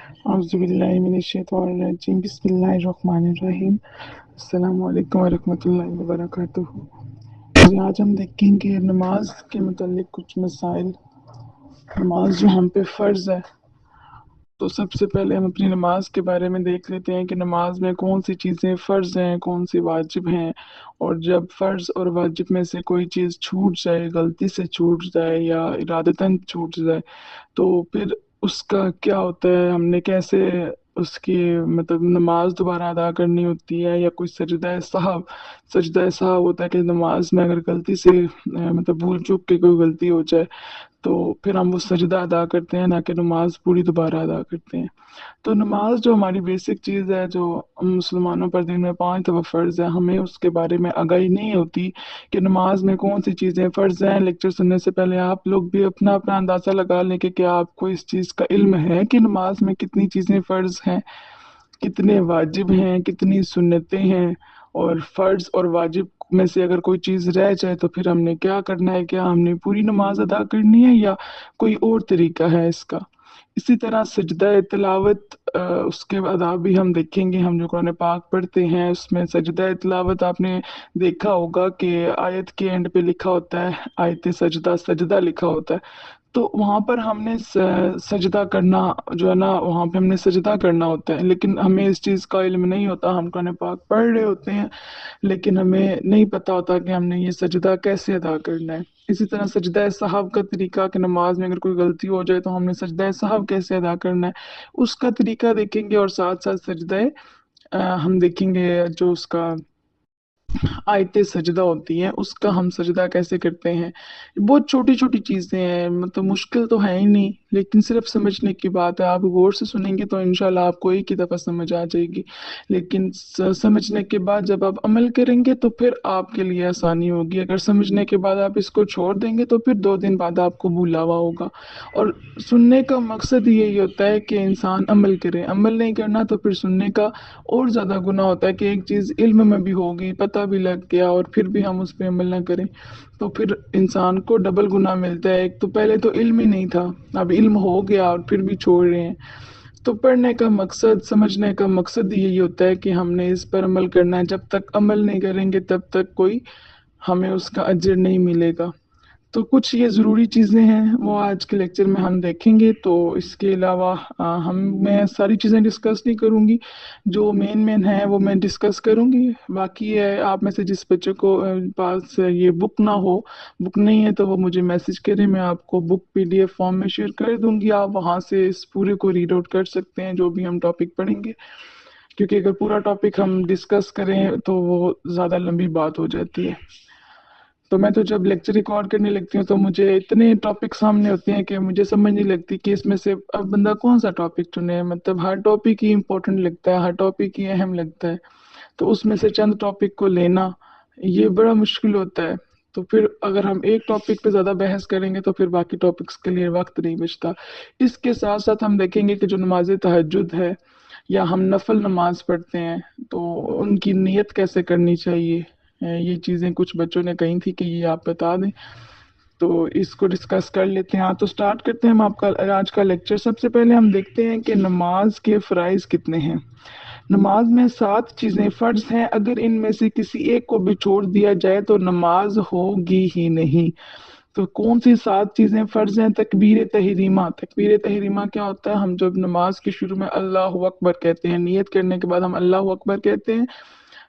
औज़ुबिल्लाहिमिनश्शैतानिर्रजीम बिस्मिल्लाहिर्रहमानिर्रहीम अस्सलामु अलैकुम वरहमतुल्लाहि वबरकातुहू। जी आज हम देखेंगे नमाज के मुतालिक कुछ मसाइल। नमाज जो हम पे फ़र्ज़ है, तो सबसे पहले हम अपनी नमाज के बारे में देख लेते हैं कि नमाज में कौन सी चीज़ें फ़र्ज़ हैं, कौन सी वाजिब हैं। और जब फ़र्ज़ और वाजिब में से कोई चीज़ छूट जाए, गलती से छूट जाए या इरादतन छूट जाए, तो फिर उसका क्या होता है, हमने कैसे उसकी मतलब नमाज दोबारा अदा करनी होती है, या कोई सजदा सहव होता है कि नमाज में अगर गलती से मतलब भूल चूक के कोई गलती हो जाए, तो फिर हम वो सजदा अदा करते हैं, ना कि नमाज पूरी दोबारा अदा करते हैं। तो नमाज जो हमारी बेसिक चीज़ है, जो हम मुसलमानों पर दिन में 5 दफ़ा फ़र्ज़ है, हमें उसके बारे में आगाही नहीं होती कि नमाज में कौन सी चीज़ें फ़र्ज़ हैं। लेक्चर सुनने से पहले आप लोग भी अपना अपना अंदाज़ा लगा लें कि क्या आपको इस चीज़ का इल्म है कि नमाज में कितनी चीज़ें फ़र्ज़ हैं, कितने वाजिब हैं, कितनी सुन्नतें हैं। और फ़र्ज़ और वाजिब में से अगर कोई चीज़ रह जाए तो फिर हमने क्या करना है, क्या हमने पूरी नमाज अदा करनी है या कोई और तरीका है इसका। इसी तरह सजदा तिलावत, उसके आदाब भी हम देखेंगे। हम जो कुरान पाक पढ़ते हैं उसमें सजदा तिलावत आपने देखा होगा कि आयत के एंड पे लिखा होता है, आयत सजदा सजदा लिखा होता है। तो वहाँ पर हमने सजदा करना जो है ना, वहाँ पे हमने सजदा करना होता है, लेकिन हमें इस चीज़ का इल्म नहीं होता। हम कुरान पाक पढ़ रहे होते हैं, लेकिन हमें नहीं पता होता कि हमने ये सजदा कैसे अदा करना है। इसी तरह सजदा सहव का तरीका, कि नमाज में अगर कोई गलती हो जाए तो हमने सजदा सहव कैसे अदा करना है, उसका तरीका देखेंगे। और साथ साथ हम देखेंगे जो उसका आयते सजदा होती हैं, उसका हम सजदा कैसे करते हैं। बहुत छोटी छोटी चीज़ें हैं, मतलब मुश्किल तो है ही नहीं, लेकिन सिर्फ समझने की बात है। आप गौर से सुनेंगे तो इंशाल्लाह आपको एक ही दफ़ा समझ आ जाएगी, लेकिन समझने के बाद जब आप अमल करेंगे तो फिर आपके लिए आसानी होगी। अगर समझने के बाद आप इसको छोड़ देंगे तो फिर 2 दिन बाद आपको भूला हुआ होगा। और सुनने का मकसद यही होता है कि इंसान अमल करे। अमल नहीं करना तो फिर सुनने का और ज़्यादा गुनाह होता है कि एक चीज़ इल्म में भी होगी, पता भी लग गया, और फिर भी हम उस पे अमल ना करें, तो फिर इंसान को डबल गुनाह मिलता है। एक तो पहले तो इल्म ही नहीं था, अब इल्म हो गया और फिर भी छोड़ रहे हैं। तो पढ़ने का मकसद, समझने का मकसद यही होता है कि हमने इस पर अमल करना है। जब तक अमल नहीं करेंगे तब तक कोई हमें उसका अजर नहीं मिलेगा। तो कुछ ये ज़रूरी चीज़ें हैं, वो आज के लेक्चर में हम देखेंगे। तो इसके अलावा हम मैं सारी चीज़ें डिस्कस नहीं करूँगी, जो मेन मेन है वो मैं डिस्कस करूँगी। बाकी है, आप में से जिस बच्चे को पास ये बुक ना हो, बुक नहीं है, तो वो मुझे मैसेज करें, मैं आपको बुक पीडीएफ फॉर्म में शेयर कर दूँगी। आप वहाँ से इस पूरे को रीड आउट कर सकते हैं, जो भी हम टॉपिक पढ़ेंगे। क्योंकि अगर पूरा टॉपिक हम डिस्कस करें तो वो ज़्यादा लंबी बात हो जाती है। तो मैं तो जब लेक्चर रिकॉर्ड करने लगती हूँ तो मुझे इतने टॉपिक सामने होते हैं कि मुझे समझ नहीं लगती कि इसमें से अब बंदा कौन सा टॉपिक चुने। मतलब हर टॉपिक ही इम्पोर्टेंट लगता है, हर टॉपिक ही अहम लगता है, तो उसमें से चंद टॉपिक को लेना ये बड़ा मुश्किल होता है। तो फिर अगर हम एक टॉपिक पे ज़्यादा बहस करेंगे तो फिर बाकी टॉपिक्स के लिए वक्त नहीं बचता। इसके साथ साथ हम देखेंगे कि जो नमाज तहज्जुद है, या हम नफल नमाज पढ़ते हैं, तो उनकी नीयत कैसे करनी चाहिए। ये चीज़ें कुछ बच्चों ने कही थी कि ये आप बता दें, तो इसको डिस्कस कर लेते हैं। हाँ, तो स्टार्ट करते हैं हम आपका आज का लेक्चर। सबसे पहले हम देखते हैं कि नमाज के फ़राइज़ कितने हैं। नमाज में 7 चीज़ें फ़र्ज़ हैं, अगर इनमें से किसी एक को भी छोड़ दिया जाए तो नमाज होगी ही नहीं। तो कौन सी 7 चीज़ें फ़र्ज़ हैं? तकबीर तहरीमा। तकबीर तहरीमा क्या होता है? हम जब नमाज के शुरू में अल्लाहु अकबर कहते हैं, नियत करने के बाद हम अल्लाहु अकबर कहते हैं,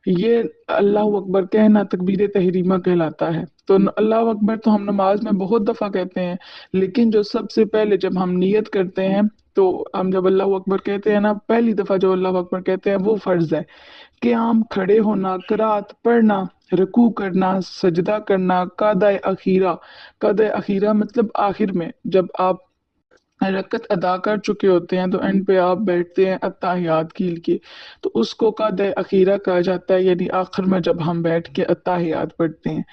ये अल्लाह अकबर कहना तकबीर तहरीमा कहलाता है। तो अल्लाह अकबर तो हम नमाज में बहुत दफ़ा कहते हैं, लेकिन जो सबसे पहले जब हम नियत करते हैं, तो हम जब अल्लाह अकबर कहते हैं ना, पहली दफ़ा जो अल्लाह अकबर कहते हैं वो फ़र्ज़ है। क़याम, खड़े होना, क़िरात पढ़ना, रुकू करना, सजदा करना, क़ादा अखीरा। क़ादा अखीरा मतलब आखिर में जब आप रकत अदा कर चुके होते हैं तो एंड पे आप बैठते हैं अत्ताहियात कील के, तो उसको क़ादा अखीरा कहा जाता है। यानी आखिर में जब हम बैठ के अत्ताहियात पढ़ते हैं,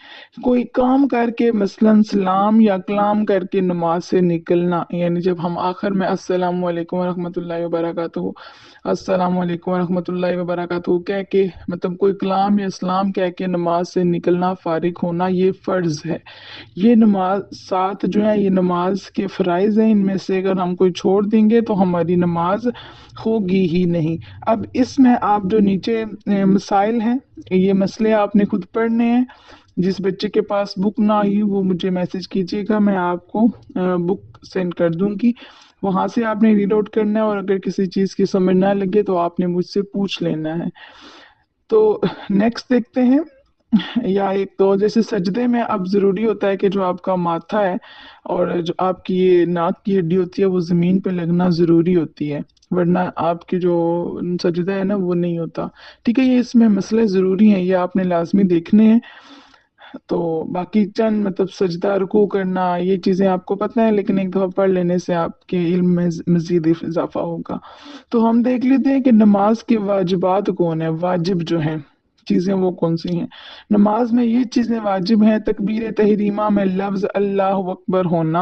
कोई काम करके मसलन सलाम या कलाम करके नमाज से निकलना, यानी जब हम आखिर में अस्सलामु अलैकुम वरहमतुल्लाहि वबरकातुहू, अस्सलामु अलैकुम वरहमतुल्लाहि वबरकातुहू कह के, मतलब कोई कलाम या सलाम कह के नमाज से निकलना, फारिग होना, ये फ़र्ज़ है। ये नमाज 7 जो है ये नमाज के फ़राइज़ हैं। इनमें से से अगर हम कोई छोड़ देंगे तो हमारी नमाज होगी ही नहीं। अब इसमें आप जो नीचे मसाइल हैं, ये मसले आपने खुद पढ़ने हैं। जिस बच्चे के पास बुक ना आई वो मुझे मैसेज कीजिएगा, मैं आपको बुक सेंड कर दूंगी, वहां से आपने रीड आउट करना है, और अगर किसी चीज की समझ ना लगे तो आपने मुझसे पूछ लेना है। तो नेक्स्ट देखते हैं। या एक तो जैसे सजदे में अब ज़रूरी होता है कि जो आपका माथा है और जो आपकी ये नाक की हड्डी होती है वो ज़मीन पे लगना ज़रूरी होती है, वरना आपकी जो सजदा है ना वो नहीं होता। ठीक है, ये इसमें मसले ज़रूरी हैं, ये आपने लाजमी देखने हैं। तो बाकी चंद मतलब सजदा रुकू करना ये चीज़ें आपको पता है, लेकिन एक दफ़ा पढ़ लेने से आपके इल्म में मज़ीद इजाफा होगा। तो हम देख लेते हैं कि नमाज के वाजिबात कौन है, वाजिब जो हैं चीज़ें वो कौन सी हैं। नमाज में ये चीज़ें वाजिब हैं, तकबीर तहरीमा में लफ्ज़ अल्लाह अकबर होना,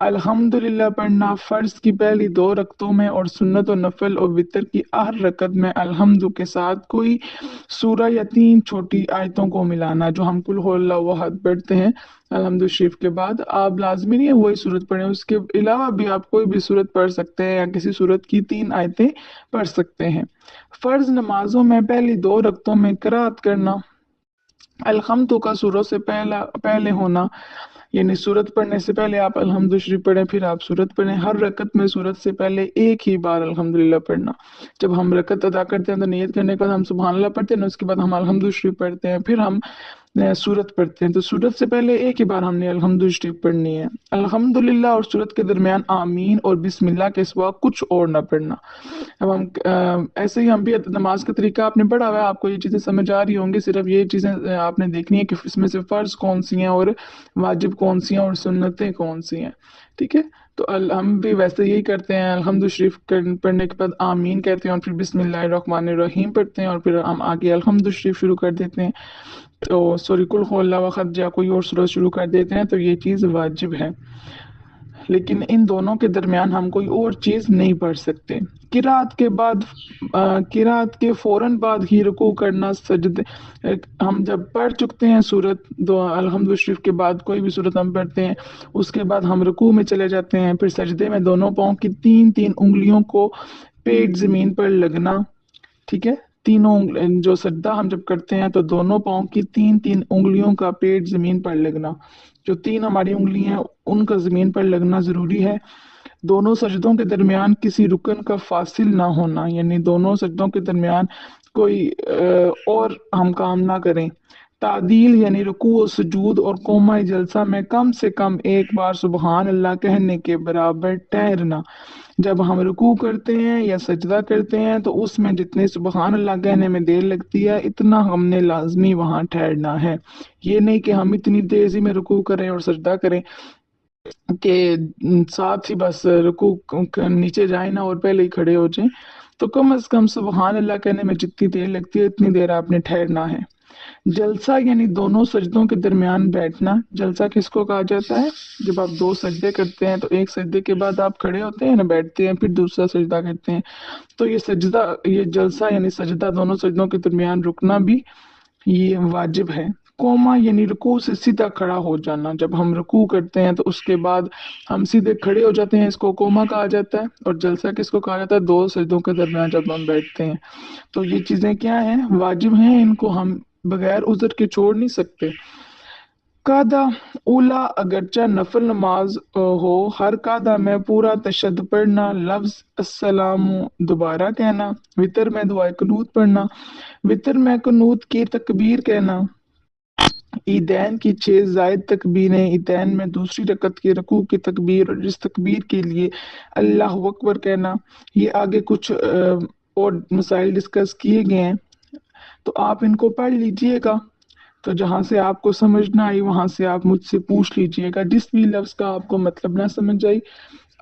अल्हम्दुलिल्लाह पढ़ना फ़र्ज़ की पहली 2 रकतों में, और सुन्नत और नफल और वितर की हर रकत में अल्हम्दु के साथ कोई सूरा या 3 छोटी आयतों को मिलाना। जो हम कुल हुवल्लाहु अहद पढ़ते हैं अलहम्दु शरीफ के बाद, आप लाजमी नहीं है वही सूरत पढ़ें, उसके अलावा भी आप कोई भी सूरत पढ़ सकते हैं या किसी सूरत की 3 आयतें पढ़ सकते हैं। फ़र्ज़ नमाजों में पहली 2 रकतों में क़िराअत करना, अलहम्दु का सूरों से पहले होना, यानी सूरत पढ़ने से पहले आप अल्हम्दु शरीफ पढ़ें, फिर आप सूरत पढ़ें। हर रकत में सूरत से पहले एक ही बार अल्हम्दुलिल्लाह पढ़ना। जब हम रकत अदा करते हैं तो नियत करने के बाद हम सुबहान अल्लाह पढ़ते हैं ना, उसके बाद हम अल्हम्दु शरीफ पढ़ते हैं, फिर हम सूरत पढ़ते हैं। तो सूरत से पहले एक ही बार हमने अल्हम्दु शरीफ पढ़नी है। अल्हम्दुलिल्लाह और सूरत के दरमियान आमीन और बिस्मिल्लाह के सिवा कुछ और ना पढ़ना। अब हम ऐसे ही हम भी नमाज का तरीका आपने पढ़ा हुआ है, आपको ये चीज़ें समझ आ रही होंगी। सिर्फ ये चीज़ें आपने देखनी है कि इसमें से फ़र्ज़ कौन सी हैं और वाजिब कौन सी हैं और सुन्नतें कौन सी हैं। ठीक है, तो हम भी वैसे यही करते हैं, अल्हम्दु शरीफ पढ़ने के बाद आमीन कहते हैं और फिर बिस्मिल्लाहिर्रहमानिर्रहीम पढ़ते हैं, और फिर हम आगे अल्हम्दु शरीफ शुरू कर देते हैं। तो सूरह कुल हुवल्लाहु अहद या कोई और सूरत शुरू कर देते हैं, तो ये चीज़ वाजिब है। लेकिन इन दोनों के दरमियान हम कोई और चीज़ नहीं पढ़ सकते। किरात के बाद किरात के फ़ौरन बाद ही रुकू करना, सजदे हम जब पढ़ चुकते हैं सूरत दो अल्हम्दु शरीफ के बाद कोई भी सूरत हम पढ़ते हैं, उसके बाद हम रुकू में चले जाते हैं, फिर सजदे में दोनों पाँव की 3-3 उंगलियों को पेट ज़मीन पर लगना। ठीक है, तीनों जो सजदा हम जब करते हैं तो दोनों पाँव की 3-3 उंगलियों का पेट ज़मीन पर लगना। जो 3 हमारी उंगलियां हैं उनका ज़मीन पर लगना ज़रूरी है। दोनों सजदों के दरमियान किसी रुकन का फासिल ना होना, यानी दोनों सजदों के दरमियान कोई और हम काम ना करें। तादील यानी रुकू और सुजूद और कोमा जलसा में कम से कम एक बार सुबहान अल्लाह कहने के बराबर ठहरना। जब हम रुकू करते हैं या सजदा करते हैं तो उसमें जितने सुबहान अल्लाह कहने में देर लगती है इतना हमने लाजमी वहाँ ठहरना है। ये नहीं कि हम इतनी तेजी में रुकू करें और सजदा करें के साथ ही बस रुकू नीचे जाए ना और पहले ही खड़े हो जाएं। तो कम से कम सुबहान अल्लाह कहने में जितनी देर लगती है इतनी देर आपने ठहरना है। जलसा यानी दोनों सजदों के दरमियान बैठना। जलसा किसको कहा जाता है? जब आप 2 सजदे करते हैं तो एक सजदे के बाद आप खड़े होते हैं ना, बैठते हैं, फिर दूसरा सजदा करते हैं, तो ये जलसा यानी सजदा, दोनों सजदों के दरमियान रुकना भी ये वाजिब है। कोमा यानी रुकू से सीधा खड़ा हो जाना। जब हम रुकू करते हैं तो उसके बाद हम सीधे खड़े हो जाते हैं, इसको कोमा कहा जाता है। और जलसा किसको कहा जाता है? 2 सजदों के दरमियान जब हम बैठते हैं। तो ये चीज़ें क्या हैं? वाजिब हैं, इनको हम बगैर उज़र के छोड़ नहीं सकते। कादा उला अगरचा नफल नमाज हो, हर कादा में पूरा तशद्दुद पढ़ना, लफ्ज़ अस्सलाम दोबारा कहना, वितर में दुआए कुनूत पढ़ना, वितर में कुनूत की तकबीर कहना, ईदैन की 6 जायद तकबीरें, ईदैन में दूसरी रकत की रकू की तकबीर और इस तकबीर के लिए अल्लाह अकबर कहना। ये आगे कुछ और मसाइल डिस्कस किए गए हैं, तो आप इनको पढ़ लीजिएगा। तो जहाँ से आपको समझ ना आई वहाँ से आप मुझसे पूछ लीजिएगा। जिस भी लफ्ज़ का आपको मतलब ना समझ आई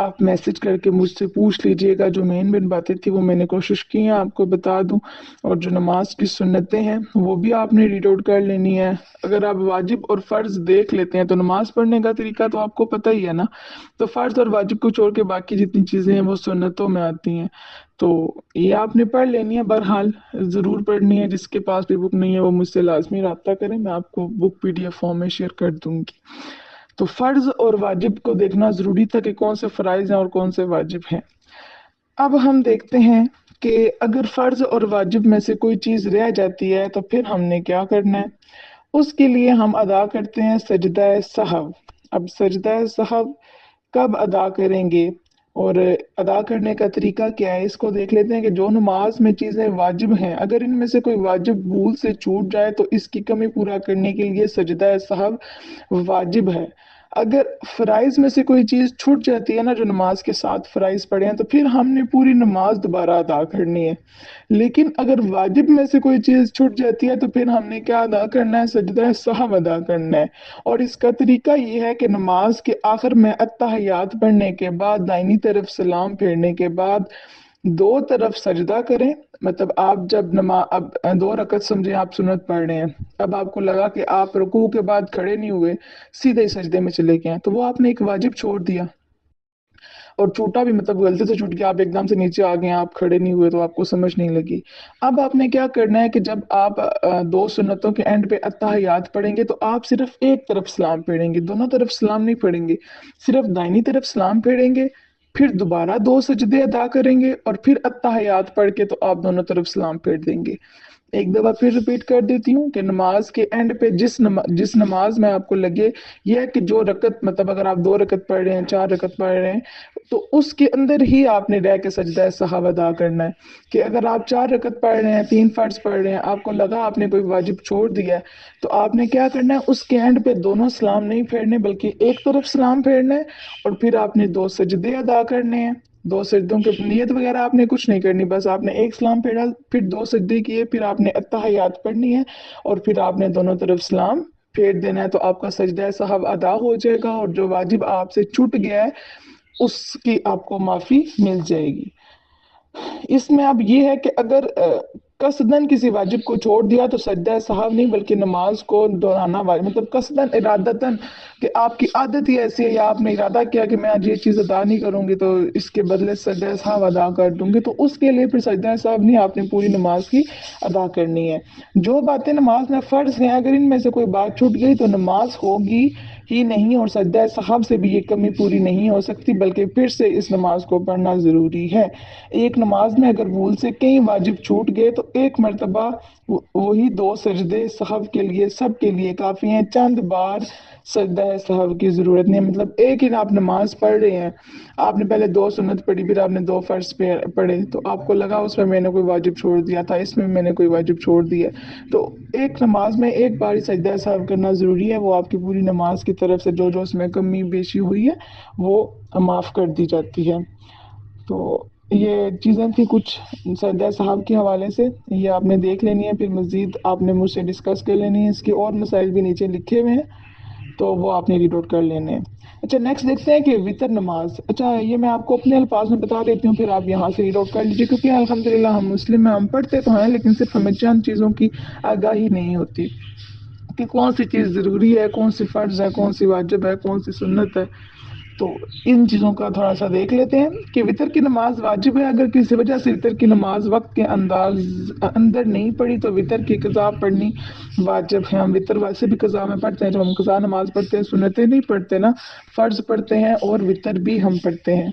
आप मैसेज करके मुझसे पूछ लीजिएगा। जो मेन बातें थी वो मैंने कोशिश की है आपको बता दूं, और जो नमाज की सुन्नतें हैं वो भी आपने रीड आउट कर लेनी है। अगर आप वाजिब और फ़र्ज़ देख लेते हैं तो नमाज पढ़ने का तरीका तो आपको पता ही है ना। तो फ़र्ज़ और वाजिब को छोड़ के बाकी जितनी चीज़ें हैं वो सुन्नतों में आती हैं, तो ये आपने पढ़ लेनी है। बहरहाल ज़रूर पढ़नी है। जिसके पास भी बुक नहीं है वो मुझसे लाजमी रब्ता करें, मैं आपको बुक PDF फॉर्म में शेयर कर दूंगी। तो फ़र्ज़ और वाजिब को देखना ज़रूरी था कि कौन से फ़राइज़ हैं और कौन से वाजिब हैं। अब हम देखते हैं कि अगर फ़र्ज़ और वाजिब में से कोई चीज़ रह जाती है तो फिर हमने क्या करना है? उसके लिए हम अदा करते हैं सजदा सहव। अब सजदा सहव कब अदा करेंगे और अदा करने का तरीका क्या है, इसको देख लेते हैं कि जो नमाज में चीज़ें वाजिब हैं, अगर इनमें से कोई वाजिब भूल से छूट जाए तो इसकी कमी पूरा करने के लिए सजदा सहव वाजिब है। अगर फ़राइज़ में से कोई चीज़ छूट जाती है ना, जो नमाज के साथ फ़राइज़ पड़े हैं, तो फिर हमने पूरी नमाज दोबारा अदा करनी है। लेकिन अगर वाजिब में से कोई चीज़ छूट जाती है तो फिर हमने क्या अदा करना है? सजदा सहव अदा करना है। और इसका तरीका ये है कि नमाज के आखिर में अत्तहियात पढ़ने के बाद दाहिनी तरफ सलाम फेरने के बाद दो तरफ सजदा करें। मतलब आप जब अब 2 रकत समझे आप सुन्नत पढ़ रहे हैं, अब आपको लगा कि आप रुकू के बाद खड़े नहीं हुए, सीधे ही सजदे में चले गए हैं, तो वो आपने एक वाजिब छोड़ दिया। और छूटा भी मतलब गलती से छूट गया, आप एकदम से नीचे आ गए, आप खड़े नहीं हुए तो आपको समझ नहीं लगी। अब आपने क्या करना है कि जब आप 2 सुन्नतों के एंड पे अत्तहियात पढ़ेंगे तो आप सिर्फ एक तरफ सलाम फेरेंगे, दोनों तरफ सलाम नहीं फेरेंगे। सिर्फ दाहिनी तरफ सलाम फेरेंगे, फिर दोबारा 2 सजदे अदा करेंगे और फिर अत्तहियात पढ़ के तो आप दोनों तरफ सलाम फेर देंगे। एक दफ़ा फिर रिपीट कर देती हूँ कि नमाज के एंड पे जिस नमाज में आपको लगे यह है कि जो रकत मतलब अगर आप 2 रकत पढ़ रहे हैं, 4 रकत पढ़ रहे हैं, तो उसके अंदर ही आपने रह के सजदा सहव अदा करना है। कि अगर आप 4 रकत पढ़ रहे हैं, 3 फ़र्ज़ पढ़ रहे हैं, आपको लगा आपने कोई वाजिब छोड़ दिया है, तो आपने क्या करना है, उसके एंड पे दोनों सलाम नहीं फेरने बल्कि एक तरफ सलाम फेरना है और फिर आपने 2 सजदे अदा करने हैं। 2 सजदों की नियत वगैरह आपने कुछ नहीं करनी, बस आपने एक सलाम फेरा, फिर 2 सजदे किए, फिर आपने अत्तहियात पढ़नी है और फिर आपने दोनों तरफ सलाम फेर देना है, तो आपका सजदा सहव अदा हो जाएगा और जो वाजिब आपसे छूट गया है, उसकी आपको माफ़ी मिल जाएगी। इसमें अब ये है कि अगर कसदन किसी वाजिब को छोड़ दिया तो सजदा सहव नहीं बल्कि नमाज को दोहराना वाजिब, मतलब कसदन इरादतन कि आपकी आदत ही ऐसी है या आपने इरादा किया कि मैं आज ये चीज़ अदा नहीं करूंगी तो इसके बदले सजदा सहव अदा कर दूंगी, तो उसके लिए फिर सजदा सहव नहीं, आपने पूरी नमाज की अदा करनी है। जो बातें नमाज में फ़र्ज हैं अगर इनमें से कोई बात छूट गई तो नमाज होगी ही नहीं और सजदा सहव से भी ये कमी पूरी नहीं हो सकती बल्कि फिर से इस नमाज को पढ़ना ज़रूरी है। एक नमाज में अगर भूल से कई वाजिब छूट गए तो एक मर्तबा वही 2 सजदे सहव के लिए सब के लिए काफ़ी हैं, चंद बार सजदा सहव की ज़रूरत नहीं है। मतलब एक ही आप नमाज पढ़ रहे हैं, आपने पहले 2 सुन्नत पढ़ी, फिर आपने 2 फ़र्ज़ पढ़े, तो आपको लगा उसमें मैंने कोई वाजिब छोड़ दिया था, इसमें मैंने कोई वाजिब छोड़ दिया, तो एक नमाज में एक बार ही सजदा सहव करना ज़रूरी है। वो आपकी पूरी नमाज की तरफ से जो उसमें कमी बेशी हुई है वो माफ़ कर दी जाती है। तो ये चीज़ें थी कुछ सजदा साहब के हवाले से, ये आपने देख लेनी है, फिर मज़ीद आपने मुझसे डिस्कस कर लेनी है। इसके और मसाइल भी नीचे लिखे हुए हैं, तो वो आपने रीड आउट कर लेने हैं। अच्छा, नेक्स्ट देखते हैं कि वितर नमाज। अच्छा, ये मैं आपको अपने अल्फाज में बता देती हूँ, फिर आप यहाँ से रीड आउट कर लीजिए, क्योंकि अल्हम्दुलिल्लाह हम मुस्लिम में हम पढ़ते तो हैं लेकिन सिर्फ हमें चंद चीज़ों की आगाही नहीं होती कि कौन सी चीज़ ज़रूरी है, कौन सी फ़र्ज़ है, कौन सी वाजिब है, कौन सी सुन्नत है। तो इन चीज़ों का थोड़ा सा देख लेते हैं कि वितर की नमाज वाजिब है। अगर किसी वजह से वितर की नमाज वक्त के अंदर नहीं पढ़ी तो वितर की कज़ा पढ़नी वाजिब है। हम वितर वैसे भी कज़ा में पढ़ते हैं, जब हम कज़ा नमाज पढ़ते हैं सुन्नतें नहीं पढ़ते ना, फ़र्ज़ पढ़ते हैं और वितर भी हम पढ़ते हैं।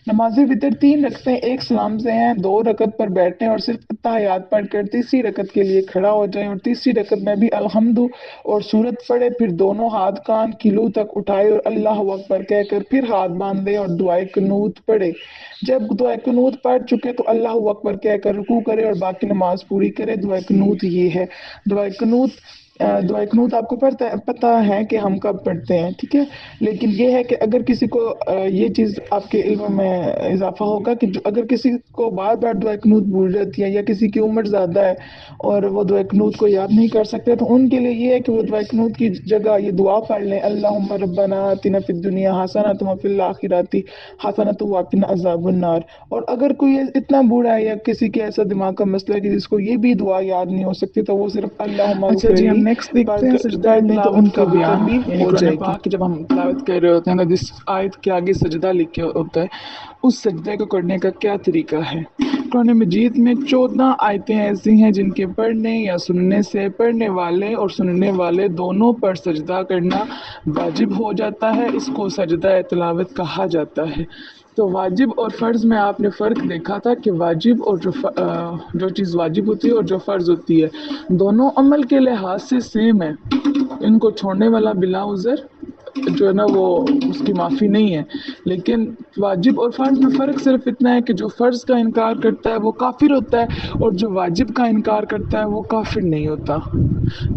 नमाज वितर 3 रखते हैं, एक सलाम से हैं, 2 रकत पर बैठें और सिर्फ अत्तहियात पढ़कर तीसरी रकत के लिए खड़ा हो जाएं और तीसरी रकत में भी अल्हम्दु और सूरत पढ़े, फिर दोनों हाथ कान किलो तक उठाए और अल्लाह अकबर कहकर फिर हाथ बांधे और दुआए कनूत पढ़े। जब दुआए कनूत पढ़ चुके तो अल्लाह अकबर कहकर रुकू करे और बाकी नमाज पूरी करे। दुआए कनूत ये है। दुआए कनूत दुआए कनूत आपको पता है कि हम कब पढ़ते हैं, ठीक है। लेकिन ये है कि अगर किसी को ये चीज़ आपके इल्म में इजाफा होगा कि अगर किसी को बार बार दुआए कनूत भूल जाती है या किसी की उम्र ज़्यादा है और वो दुआए कनूत को याद नहीं कर सकते, तो उनके लिए ये है कि वो दुआए कनूत की जगह ये दुआ पढ़ लें, अल्लाहुम्मा रब्बना आतिना फिद दुनिया हसनतम व फिल आखिरति हसनतम व क़िना अज़ाबन्नार। और अगर कोई इतना बूढ़ा है या किसी के ऐसा दिमाग का मसला है कि जिसको ये भी दुआ याद नहीं हो सकती, तो वो सिर्फ अल्लाहुम्मा अच्छा जी, हम नेक्स्ट देखते हैं सजदा नहीं तो उनका बयान भी यानी हो कुरान जाएगी। पाक की जब हम तिलावत कर रहे होते हैं ना, जिस आयत के आगे सजदा लिखे होता है उस सजदे को करने का क्या तरीका है। قرآن مجید میں 14 آیتیں ایسی ہیں جن کے پڑھنے یا سننے سے پڑھنے والے اور سننے والے دونوں پر سجدہ کرنا واجب ہو جاتا ہے. اس کو سجدہ تلاوت کہا جاتا ہے. تو واجب اور فرض میں آپ نے فرق دیکھا تھا کہ واجب اور جو چیز واجب ہوتی ہے اور جو فرض ہوتی ہے دونوں عمل کے لحاظ سے سیم ہے. ان کو چھوڑنے والا بلا عذر جو ہے نا وہ اس کی معافی نہیں ہے. لیکن واجب اور فرض میں فرق صرف اتنا ہے کہ جو فرض کا انکار کرتا ہے وہ کافر ہوتا ہے اور جو واجب کا انکار کرتا ہے وہ کافر نہیں ہوتا.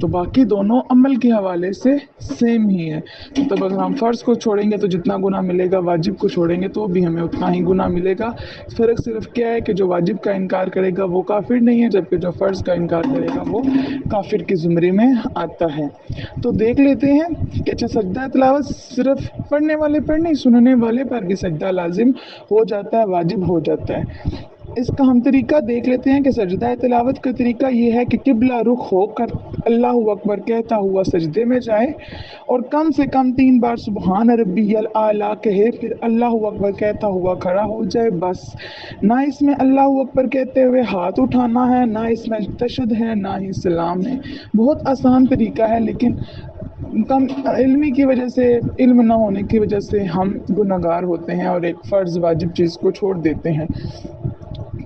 تو باقی دونوں عمل کے حوالے سے سیم ہی ہے. مطلب اگر ہم فرض کو چھوڑیں گے تو جتنا گناہ ملے گا واجب کو چھوڑیں گے تو بھی ہمیں اتنا ہی گناہ ملے گا. فرق صرف کیا ہے کہ جو واجب کا انکار کرے گا وہ کافر نہیں ہے جبکہ جو فرض کا انکار کرے گا وہ کافر کے زمرے میں آتا ہے. تو دیکھ لیتے ہیں کہ اچھا سجدہ تلاوت صرف پڑھنے والے پر نہیں سننے والے پر بھی سجدہ لازم ہو جاتا ہے واجب ہو جاتا ہے. اس کا ہم طریقہ دیکھ لیتے ہیں کہ سجدہ تلاوت کا طریقہ یہ ہے کہ قبلہ رخ ہو کر اللہ اکبر کہتا ہوا سجدے میں جائے اور کم سے کم 3 بار سبحان ربی الاعلیٰ کہے پھر اللہ اکبر کہتا ہوا کھڑا ہو جائے. بس نہ اس میں اللہ اکبر کہتے ہوئے ہاتھ اٹھانا ہے، نہ اس میں تشہد ہے، نہ ہی سلام ہے. بہت آسان طریقہ ہے لیکن کم علمی کی وجہ سے علم نہ ہونے کی وجہ سے ہم گناہ گار ہوتے ہیں اور ایک فرض واجب چیز کو چھوڑ دیتے ہیں.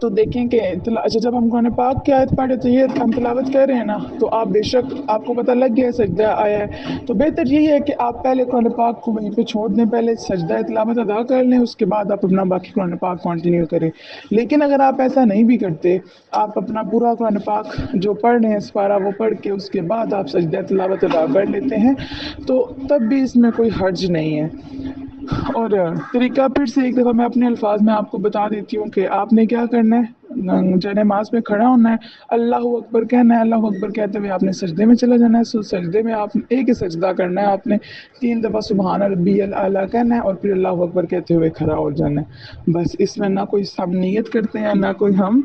تو دیکھیں کہ اچھا جب ہم قرآن پاک کی آیت پڑھے تو یہ ہم تلاوت کر رہے ہیں نا تو آپ بے شک آپ کو پتہ لگ گیا سجدہ آیا ہے تو بہتر یہی ہے کہ آپ پہلے قرآن پاک کو وہیں پہ چھوڑ دیں، پہلے سجدہ تلاوت ادا کر لیں، اس کے بعد آپ اپنا باقی قرآن پاک کنٹینیو کریں. لیکن اگر آپ ایسا نہیں بھی کرتے، آپ اپنا پورا قرآن پاک جو پڑھ رہے ہیں سپارہ وہ پڑھ کے اس کے بعد آپ سجدہ تلاوت ادا کر لیتے ہیں تو تب بھی اس میں کوئی حرج نہیں ہے. اور طریقہ پھر سے ایک دفعہ میں اپنے الفاظ میں آپ کو بتا دیتی ہوں کہ آپ نے کیا کرنا ہے. جب نماز میں کھڑا ہونا ہے اللہ اکبر کہنا ہے، اللہ اکبر کہتے ہوئے آپ نے سجدے میں چلا جانا ہے. سجدے میں آپ ایک ہی سجدہ کرنا ہے، آپ نے 3 دفعہ سبحان ربی الاعلیٰ کہنا ہے اور پھر اللہ اکبر کہتے ہوئے کھڑا ہو جانا ہے. بس اس میں نہ کوئی ہم نیت کرتے ہیں نہ کوئی ہم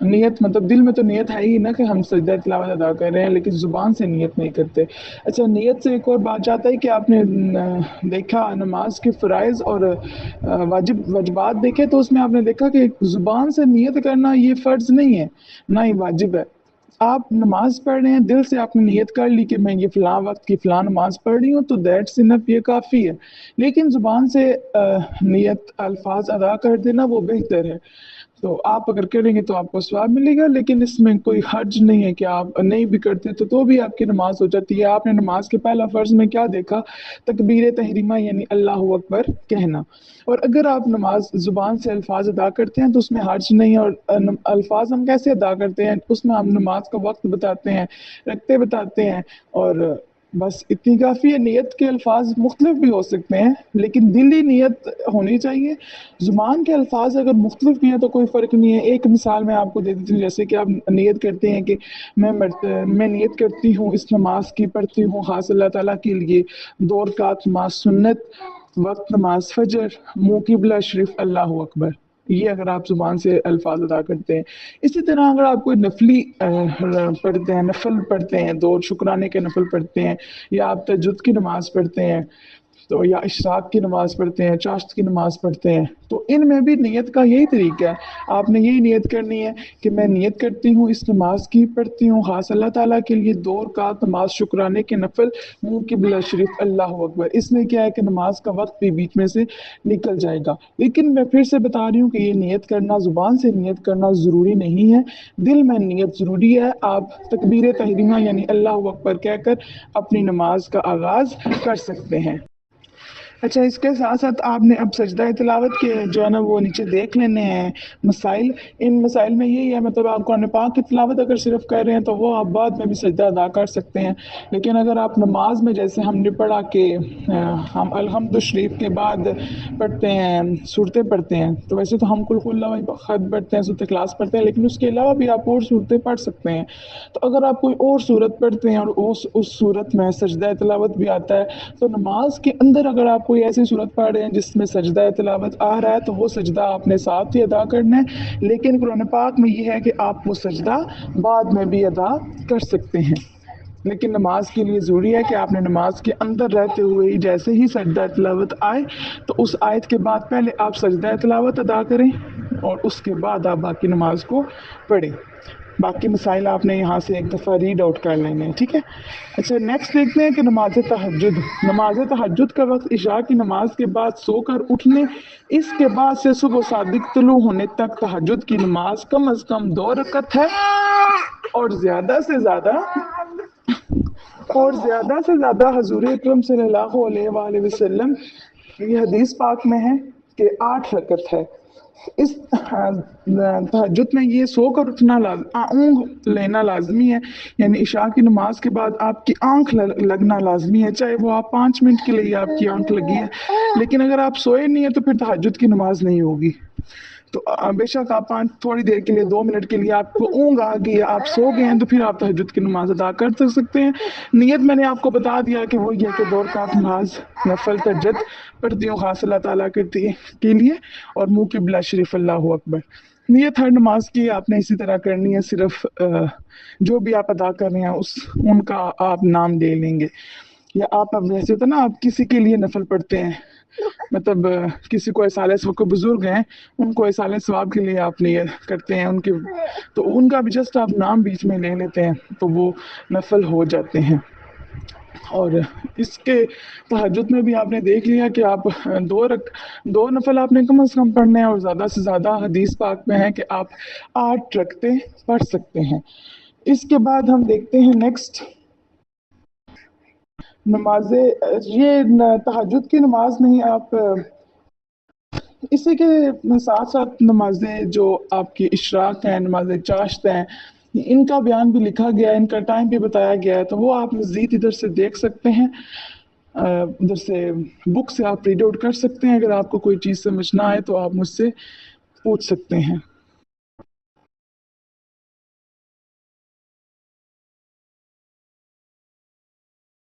نیت، مطلب دل میں تو نیت ہے ہی نا کہ ہم سجدہ تلاوت ادا کر رہے ہیں لیکن زبان سے نیت نہیں کرتے. اچھا نیت سے ایک اور بات جاتا ہے کہ آپ نے دیکھا نماز کے فرائض اور واجبات دیکھے تو اس میں آپ نے دیکھا کہ زبان سے نیت کرنا یہ فرض نہیں ہے نہ ہی واجب ہے. آپ نماز پڑھ رہے ہیں، دل سے آپ نے نیت کر لی کہ میں یہ فلاں وقت کی فلاں نماز پڑھ رہی ہوں تو دیٹس انف، یہ کافی ہے. لیکن زبان سے نیت الفاظ ادا کر دینا وہ بہتر ہے. تو آپ اگر کریں گے تو آپ کو ثواب ملے گا لیکن اس میں کوئی حرج نہیں ہے کہ آپ نہیں بھی کرتے تو بھی آپ کی نماز ہو جاتی ہے. آپ نے نماز کے پہلا فرض میں کیا دیکھا؟ تکبیر تحریمہ یعنی اللہ اکبر کہنا. اور اگر آپ نماز زبان سے الفاظ ادا کرتے ہیں تو اس میں حرج نہیں ہے. اور الفاظ ہم کیسے ادا کرتے ہیں؟ اس میں ہم نماز کا وقت بتاتے ہیں، رکھتے بتاتے ہیں اور بس اتنی کافی ہے. نیت کے الفاظ مختلف بھی ہو سکتے ہیں لیکن دلی نیت ہونی چاہیے. زبان کے الفاظ اگر مختلف بھی ہیں تو کوئی فرق نہیں ہے. ایک مثال میں آپ کو دے دیتی ہوں، جیسے کہ آپ نیت کرتے ہیں کہ میں نیت کرتی ہوں اس نماز کی پڑھتی ہوں خاص اللہ تعالیٰ کے لیے 2 رکعت نماز سنت، وقت نماز فجر، منہ قبلہ شریف، اللہ اکبر. یہ اگر آپ زبان سے الفاظ ادا کرتے ہیں. اسی طرح اگر آپ کوئی نفلی پڑھتے ہیں، نفل پڑھتے ہیں، 2 شکرانے کے نفل پڑھتے ہیں یا آپ تہجد کی نماز پڑھتے ہیں تو یا اشراق کی نماز پڑھتے ہیں، چاشت کی نماز پڑھتے ہیں تو ان میں بھی نیت کا یہی طریقہ ہے. آپ نے یہی نیت کرنی ہے کہ میں نیت کرتی ہوں اس نماز کی پڑھتی ہوں خاص اللہ تعالیٰ کے لیے 2 رکعت نماز شکرانے کے نفل، منہ قبلہ شریف، اللہ اکبر. اس میں کیا ہے کہ نماز کا وقت بھی بیچ میں سے نکل جائے گا. لیکن میں پھر سے بتا رہی ہوں کہ یہ نیت کرنا، زبان سے نیت کرنا ضروری نہیں ہے، دل میں نیت ضروری ہے. آپ تکبیر تحریمہ یعنی اللہ اکبر کہہ کر اپنی نماز کا آغاز کر سکتے ہیں. اچھا اس کے ساتھ ساتھ آپ نے اب سجدہ تلاوت کے جو ہے نا وہ نیچے دیکھ لینے ہیں مسائل. ان مسائل میں یہی ہے مطلب آپ قرآن پاک کی تلاوت اگر صرف کر رہے ہیں تو وہ آپ بعد میں بھی سجدہ ادا کر سکتے ہیں. لیکن اگر آپ نماز میں جیسے ہم نے پڑھا کہ ہم الحمد شریف کے بعد پڑھتے ہیں صورتیں پڑھتے ہیں تو ویسے تو ہم قل اللہ خد پڑھتے ہیں، سورۃ اخلاص پڑھتے ہیں، لیکن اس کے علاوہ بھی آپ اور صورتیں پڑھ سکتے ہیں. تو اگر آپ کوئی اور صورت پڑھتے ہیں اور اس صورت میں سجدہ تلاوت بھی آتا ہے تو نماز کے اندر اگر آپ کوئی ایسی صورت پڑھ رہے ہیں جس میں سجدہ تلاوت آ رہا ہے تو وہ سجدہ آپ نے ساتھ ہی ادا کرنا ہے. لیکن قرآن پاک میں یہ ہے کہ آپ وہ سجدہ بعد میں بھی ادا کر سکتے ہیں. لیکن نماز کے لیے ضروری ہے کہ آپ نے نماز کے اندر رہتے ہوئے ہی جیسے ہی سجدہ تلاوت آئے تو اس آیت کے بعد پہلے آپ سجدہ تلاوت ادا کریں اور اس کے بعد آپ باقی نماز کو پڑھیں. باقی مسائل آپ نے یہاں سے ایک دفعہ ریڈ آؤٹ کر لینے ہیں, ٹھیک ہے. اچھا نیکسٹ دیکھتے ہیں کہ نماز تہجد. نماز تہجد کا وقت عشاء کی نماز کے بعد سو کر اٹھنے, اس کے بعد سے صبح صادق طلوع ہونے تک تہجد کی نماز کم از کم 2 رکعت ہے, اور زیادہ سے زیادہ حضور اکرم صلی اللہ علیہ وآلہ وسلم یہ حدیث پاک میں ہے کہ 8 رکعت ہے. اس تہجد میں یہ سو کر اٹھنا اونگ لینا لازمی ہے, یعنی عشاء کی نماز کے بعد آپ کی آنکھ لگنا لازمی ہے, چاہے وہ آپ 5 منٹ کے لیے آپ کی آنکھ لگی ہے, لیکن اگر آپ سوئے نہیں ہیں تو پھر تہجد کی نماز نہیں ہوگی. تو بے شک آپ تھوڑی دیر کے لیے 2 منٹ کے لیے آپ کو اونگ آ گئی, آپ سو گئے ہیں, تو پھر آپ تہجد کی نماز ادا کر سکتے ہیں. نیت میں نے آپ کو بتا دیا کہ وہ یہ کہ 2 رکعت نماز نفل تہجد پڑھتی ہوں خاص اللہ تعالیٰ کے لیے, اور منہ قبلہ شریف اللہ اکبر. نیت ہر نماز کی آپ نے اسی طرح کرنی ہے, صرف جو بھی آپ ادا کر رہے ہیں ان کا آپ نام دے لیں گے. یا آپ اب ویسے ہوتا نا, آپ کسی کے لیے نفل پڑھتے ہیں, مطلب کسی کو ایسالے کوئی بزرگ ہیں ان کو ایسالے ثواب کے لیے آپ نیت کرتے ہیں ان کے, تو ان کا بھی جسٹ آپ نام بیچ میں لے لیتے ہیں تو وہ نفل ہو جاتے ہیں. اور اس کے تہجد میں بھی آپ نے دیکھ لیا کہ آپ 2 نفل آپ نے کم از کم پڑھنے ہیں, اور زیادہ سے زیادہ حدیث پاک میں ہے کہ آپ 8 رکعتیں پڑھ سکتے ہیں. اس کے بعد ہم دیکھتے ہیں نیکسٹ نماز. یہ تہجد کی نماز نہیں, آپ اسی کے ساتھ ساتھ نمازیں جو آپ کی اشراق ہیں, نماز چاشت ہیں, ان کا بیان بھی لکھا گیا ہے, ان کا ٹائم بھی بتایا گیا ہے, تو وہ آپ مزید ادھر سے دیکھ سکتے ہیں, ادھر سے بک سے آپ ریڈ آؤٹ کر سکتے ہیں. اگر آپ کو کوئی چیز سمجھ نہ آئے تو آپ مجھ سے پوچھ سکتے ہیں.